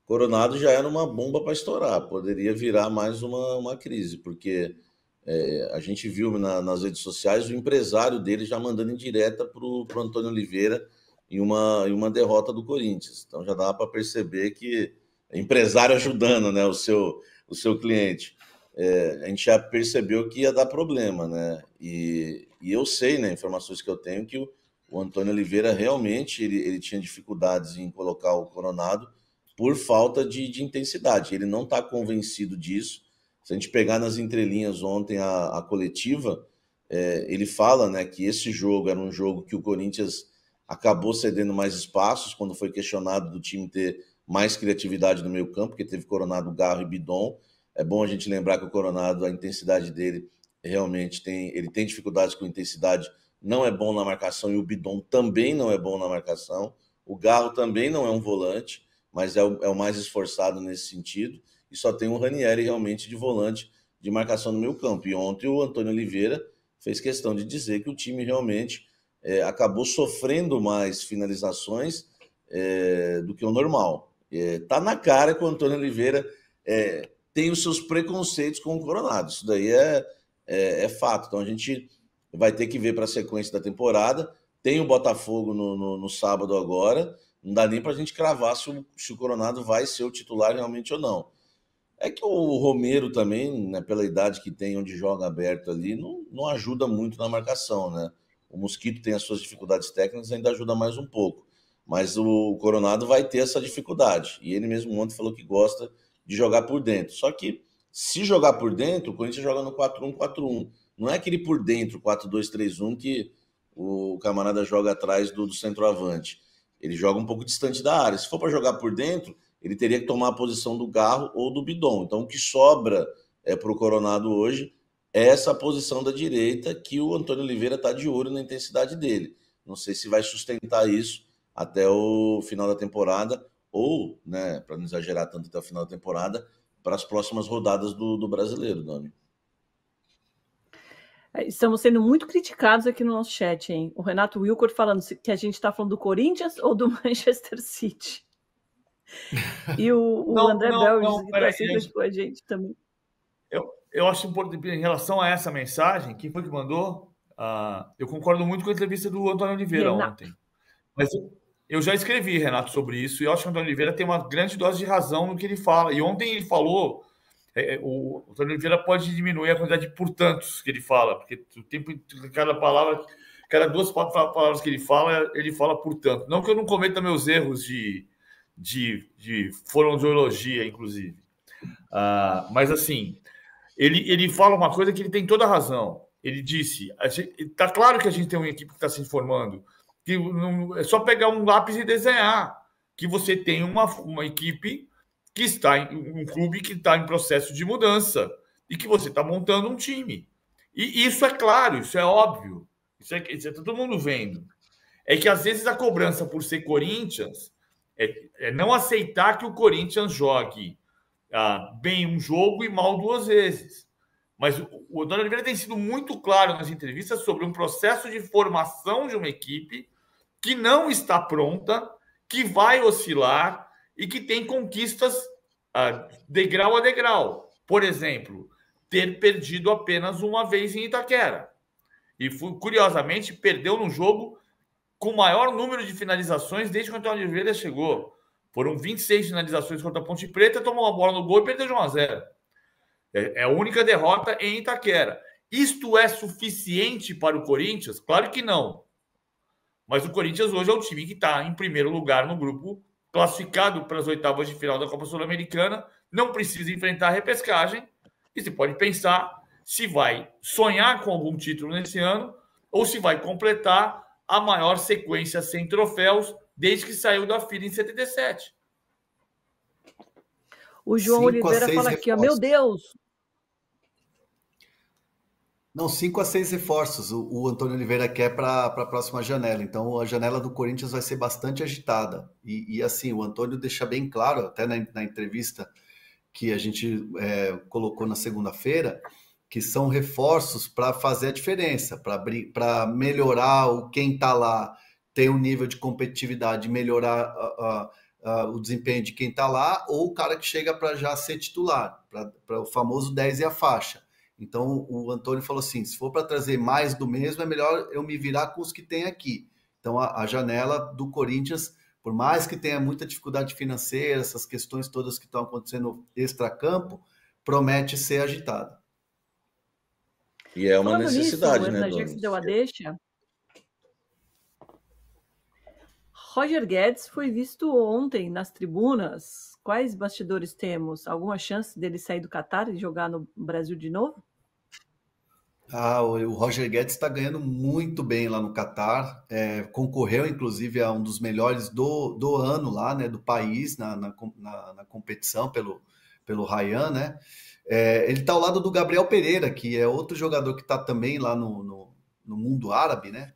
Coronado já era uma bomba para estourar, poderia virar mais uma crise, porque a gente viu nas redes sociais o empresário dele já mandando em direta para o Antônio Oliveira em uma derrota do Corinthians. Então já dá para perceber que é empresário ajudando, né, o seu cliente. A gente já percebeu que ia dar problema, né? E eu sei, né, informações que eu tenho, que o Antônio Oliveira realmente ele tinha dificuldades em colocar o Coronado por falta de intensidade. Ele não está convencido disso. Se a gente pegar nas entrelinhas ontem a coletiva, ele fala, né, que esse jogo era um jogo que o Corinthians acabou cedendo mais espaços quando foi questionado do time ter mais criatividade no meio campo, porque teve Coronado, Garro e Bidon. É bom a gente lembrar que o Coronado, a intensidade dele realmente ele tem dificuldades com intensidade, não é bom na marcação, e o Bidon também não é bom na marcação. O Garro também não é um volante, mas é o mais esforçado nesse sentido, e só tem o Ranieri realmente de volante de marcação no meio campo. E ontem o Antônio Oliveira fez questão de dizer que o time realmente acabou sofrendo mais finalizações do que o normal. Tá na cara que o Antônio Oliveira tem os seus preconceitos com o Coronado. Isso daí é fato. Então a gente vai ter que ver para a sequência da temporada. Tem o Botafogo no sábado agora. Não dá nem para a gente cravar se o Coronado vai ser o titular realmente ou não. É que o Romero também, né, pela idade que tem, onde joga aberto ali, não ajuda muito na marcação, né? O Mosquito tem as suas dificuldades técnicas, ainda ajuda mais um pouco. Mas o Coronado vai ter essa dificuldade. E ele mesmo ontem falou que gosta de jogar por dentro. Só que, se jogar por dentro, o Corinthians joga no 4-1-4-1. Não é aquele por dentro, 4-2-3-1, que o camarada joga atrás do centroavante. Ele joga um pouco distante da área. Se for para jogar por dentro, ele teria que tomar a posição do Garro ou do Bidon. Então, o que sobra para o Coronado hoje é essa posição da direita, que o Antônio Oliveira está de olho na intensidade dele. Não sei se vai sustentar isso até o final da temporada, ou, né, para não exagerar tanto até o final da temporada, para as próximas rodadas do Brasileiro, Dani. Estamos sendo muito criticados aqui no nosso chat, hein? O Renato Wilcor falando que a gente está falando do Corinthians ou do Manchester City. E o André Belges, que está sempre com a gente também. Eu acho importante, em relação a essa mensagem, quem foi que mandou? Eu concordo muito com a entrevista do Antônio Oliveira ontem. Mas eu já escrevi, Renato, sobre isso, e eu acho que o Antônio Oliveira tem uma grande dose de razão no que ele fala. E ontem ele falou, o Antônio Oliveira pode diminuir a quantidade de portantos que ele fala, porque o tempo, cada palavra, cada duas palavras que ele fala portanto. Não que eu não cometa meus erros de fonoaudiologia, inclusive. Mas, assim, ele fala uma coisa que ele tem toda a razão. Ele disse, está claro que a gente tem uma equipe que está se formando, que não, é só pegar um lápis e desenhar, que você tem uma equipe que está um clube que está em processo de mudança e que você está montando um time. E isso é claro, isso é óbvio, isso está todo mundo vendo. É que às vezes a cobrança por ser Corinthians é não aceitar que o Corinthians jogue bem um jogo e mal duas vezes. Mas o Antônio Oliveira tem sido muito claro nas entrevistas sobre um processo de formação de uma equipe que não está pronta, que vai oscilar e que tem conquistas degrau a degrau. Por exemplo, ter perdido apenas uma vez em Itaquera. E, curiosamente, perdeu num jogo com o maior número de finalizações desde que o Antônio Oliveira chegou. Foram 26 finalizações contra a Ponte Preta, tomou uma bola no gol e perdeu de 1-0. É a única derrota em Itaquera. Isto é suficiente para o Corinthians? Claro que não. Mas o Corinthians hoje é o time que está em primeiro lugar no grupo, classificado para as oitavas de final da Copa Sul-Americana, não precisa enfrentar a repescagem, e você pode pensar se vai sonhar com algum título nesse ano ou se vai completar a maior sequência sem troféus desde que saiu da fila em 77. O João Oliveira fala aqui, ó, meu Deus! Não, 5 a 6 reforços o Antônio Oliveira quer para a próxima janela. Então, a janela do Corinthians vai ser bastante agitada. E assim, o Antônio deixa bem claro, até na entrevista que a gente colocou na segunda-feira, que são reforços para fazer a diferença, para melhorar quem está lá, ter um nível de competitividade, melhorar o desempenho de quem está lá, ou o cara que chega para já ser titular, para o famoso 10 e a faixa. Então, o Antônio falou assim, se for para trazer mais do mesmo, é melhor eu me virar com os que tem aqui. Então, a janela do Corinthians, por mais que tenha muita dificuldade financeira, essas questões todas que estão acontecendo extracampo, promete ser agitada. E é uma necessidade, né, já que você deu a deixa, Roger Guedes foi visto ontem nas tribunas. Quais bastidores temos? Alguma chance dele sair do Catar e jogar no Brasil de novo? O Roger Guedes está ganhando muito bem lá no Catar. Concorreu, inclusive, a um dos melhores do ano lá, né, do país, na competição pelo Rayyan, né? Ele está ao lado do Gabriel Pereira, que é outro jogador que está também lá no mundo árabe, né?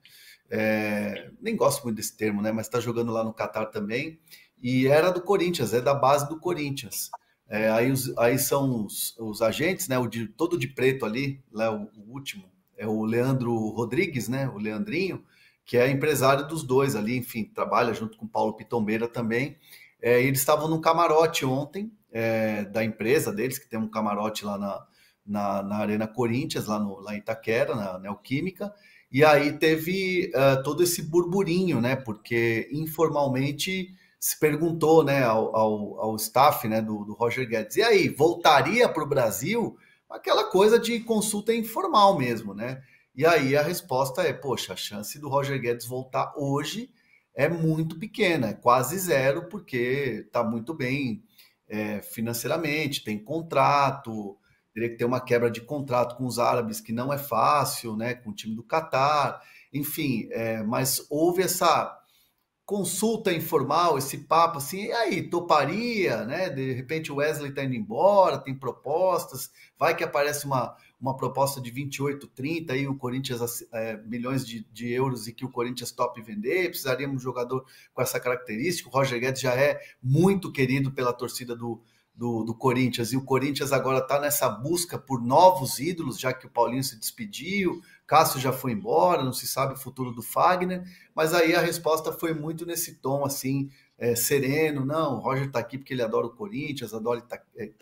Nem gosto muito desse termo, né? Mas está jogando lá no Catar também. E era do Corinthians, é da base do Corinthians. Aí são os agentes, né? Todo de preto ali, lá, o último, é o Leandro Rodrigues, né? O Leandrinho, que é empresário dos dois ali, enfim, trabalha junto com o Paulo Pitombeira também. Eles estavam no camarote ontem, da empresa deles, que tem um camarote lá na Arena Corinthians, lá em Itaquera, na Neoquímica. E aí teve todo esse burburinho, né? Porque informalmente se perguntou, né, ao staff, né, do Roger Guedes, e aí, voltaria para o Brasil? Aquela coisa de consulta informal mesmo, né? E aí a resposta é, poxa, a chance do Roger Guedes voltar hoje é muito pequena, é quase zero, porque está muito bem financeiramente, tem contrato, teria que ter uma quebra de contrato com os árabes, que não é fácil, né, com o time do Catar, enfim, mas houve essa consulta informal, esse papo assim, e aí, toparia, né? De repente o Wesley tá indo embora, tem propostas, vai que aparece uma proposta de 28, 30, aí o Corinthians, milhões de euros, e que o Corinthians top vender, precisaríamos de um jogador com essa característica. O Roger Guedes já é muito querido pela torcida do Corinthians, e o Corinthians agora está nessa busca por novos ídolos, já que o Paulinho se despediu, Cássio já foi embora, não se sabe o futuro do Fagner, mas aí a resposta foi muito nesse tom, assim, sereno. Não, o Roger está aqui porque ele adora o Corinthians, adora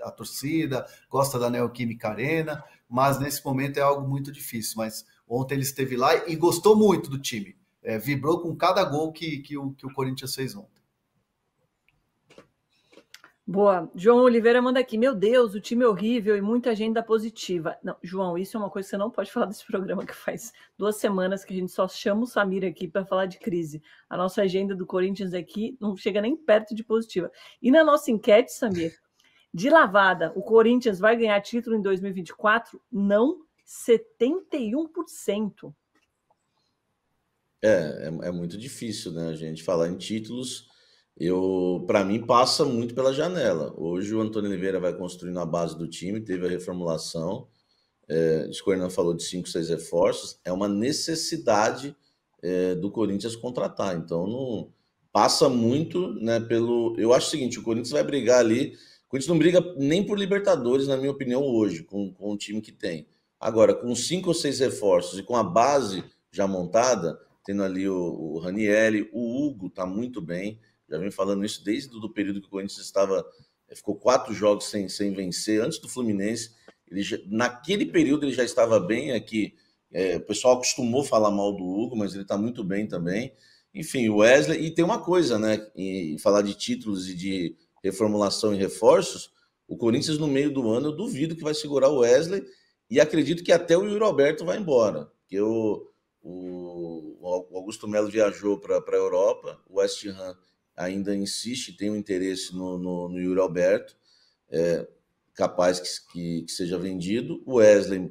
a torcida, gosta da Neoquímica Arena, mas nesse momento é algo muito difícil. Mas ontem ele esteve lá e gostou muito do time, vibrou com cada gol que o Corinthians fez ontem. Boa. João Oliveira manda aqui. Meu Deus, o time é horrível e muita agenda positiva. Não, João, isso é uma coisa que você não pode falar desse programa, que faz 2 semanas que a gente só chama o Samir aqui para falar de crise. A nossa agenda do Corinthians aqui não chega nem perto de positiva. E na nossa enquete, Samir, de lavada, o Corinthians vai ganhar título em 2024? Não, 71%. É muito difícil, né, a gente falar em títulos. Para mim, passa muito pela janela. Hoje o Antônio Oliveira vai construindo a base do time, teve a reformulação. Isso que o Hernan falou de 5, 6 reforços. É uma necessidade do Corinthians contratar. Então, não passa muito, né, pelo... Eu acho o seguinte, o Corinthians vai brigar ali... O Corinthians não briga nem por Libertadores, na minha opinião, hoje, com o time que tem. Agora, com 5 ou 6 reforços e com a base já montada, tendo ali o Ranieri, o Hugo está muito bem. Já vem falando isso desde o período que o Corinthians ficou 4 jogos sem vencer, antes do Fluminense. Naquele período ele já estava bem aqui. O pessoal acostumou falar mal do Hugo, mas ele está muito bem também. Enfim, o Wesley. E tem uma coisa, né? Em falar de títulos e de reformulação e reforços, o Corinthians no meio do ano, eu duvido que vai segurar o Wesley, e acredito que até o Yuri Alberto vai embora. Porque o Augusto Melo viajou para a Europa, o West Ham ainda insiste, tem um interesse no Yuri Alberto, capaz que seja vendido. O Wesley,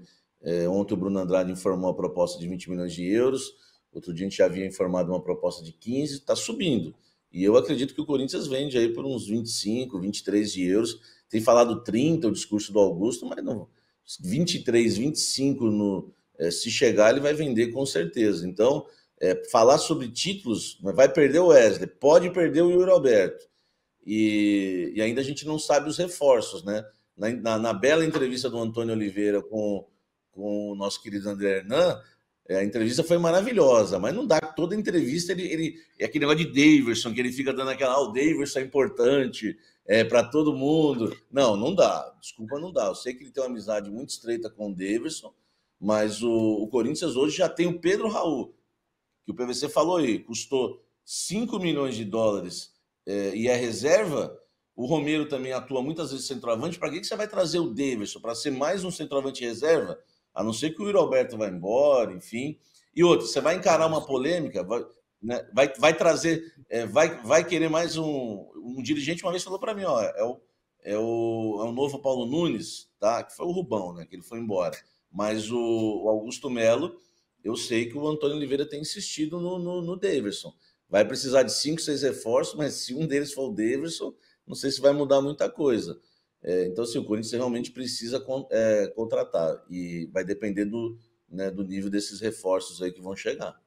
ontem o Bruno Andrade informou a proposta de 20 milhões de euros, outro dia a gente já havia informado uma proposta de 15, está subindo. E eu acredito que o Corinthians vende aí por uns 25, 23 de euros. Tem falado 30 o discurso do Augusto, mas não, 23, 25, se chegar ele vai vender com certeza. Então, falar sobre títulos, vai perder o Wesley, pode perder o Yuri Alberto. E ainda a gente não sabe os reforços, né? Na bela entrevista do Antônio Oliveira com o nosso querido André Hernan, A entrevista foi maravilhosa, mas não dá. Toda entrevista ele é aquele negócio de Daverson, que ele fica dando aquela, o Daverson é importante para todo mundo. Não dá. Desculpa, não dá. Eu sei que ele tem uma amizade muito estreita com o Daverson, mas o Corinthians hoje já tem o Pedro Raul, que o PVC falou aí, custou 5 milhões de dólares e é reserva. O Romero também atua muitas vezes centroavante. Para que você vai trazer o Daverson? Para ser mais um centroavante reserva? A não ser que o Yuri Alberto vá embora, enfim. E outra, você vai encarar uma polêmica, vai trazer, vai querer mais um dirigente. Uma vez falou para mim, ó, é o novo Paulo Nunes, tá? Que foi o Rubão, né? Que ele foi embora. Mas o Augusto Melo, eu sei que o Antônio Oliveira tem insistido no Daverson. Vai precisar de 5, 6 reforços, mas se um deles for o Daverson, não sei se vai mudar muita coisa. Então, assim, o Corinthians realmente precisa contratar e vai depender do nível desses reforços aí que vão chegar.